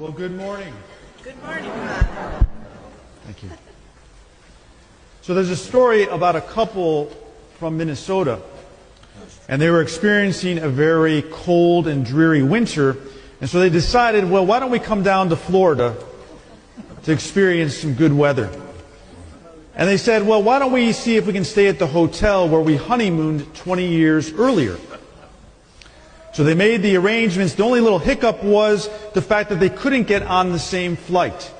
Well, good morning. Good morning, Ron. Thank you. So there's a story about a couple from Minnesota, and they were experiencing a very cold and dreary winter, and so they decided, well, why don't we come down to Florida to experience some good weather? And they said, well, why don't we see if we can stay at the hotel where we honeymooned 20 years earlier? So they made the arrangements. The only little hiccup was the fact that they couldn't get on the same flight.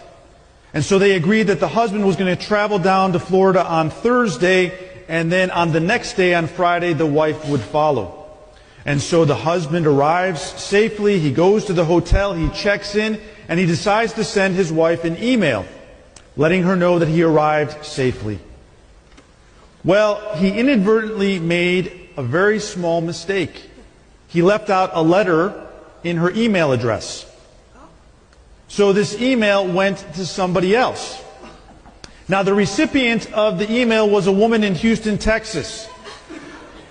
And so they agreed that the husband was going to travel down to Florida on Thursday, and then on the next day, on Friday, the wife would follow. And so the husband arrives safely, he goes to the hotel, he checks in, and he decides to send his wife an email, letting her know that he arrived safely. Well, he inadvertently made a very small mistake. He left out a letter in her email address. So this email went to somebody else. Now, the recipient of the email was a woman in Houston, Texas,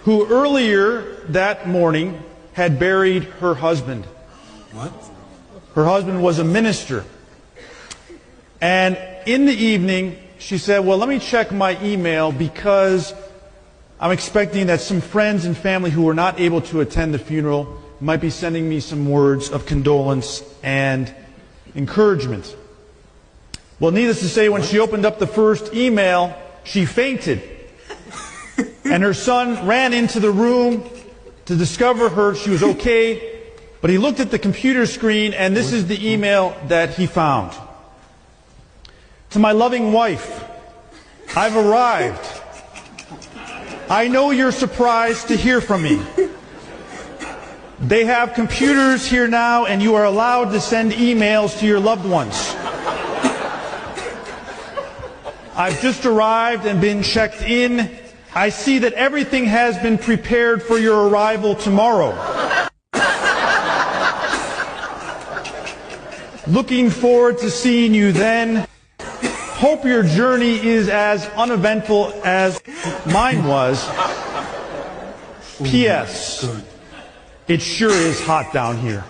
who earlier that morning had buried her husband. What? Her husband was a minister. And in the evening, she said, well, let me check my email because I'm expecting that some friends and family who were not able to attend the funeral might be sending me some words of condolence and encouragement. Well, needless to say, when she opened up the first email, she fainted. And her son ran into the room to discover her. She was okay. But he looked at the computer screen, and this is the email that he found. To my loving wife, I've arrived. I know you're surprised to hear from me. They have computers here now, and you are allowed to send emails to your loved ones. I've just arrived and been checked in. I see that everything has been prepared for your arrival tomorrow. Looking forward to seeing you then. Hope your journey is as uneventful as mine was. P.S. It sure is hot down here.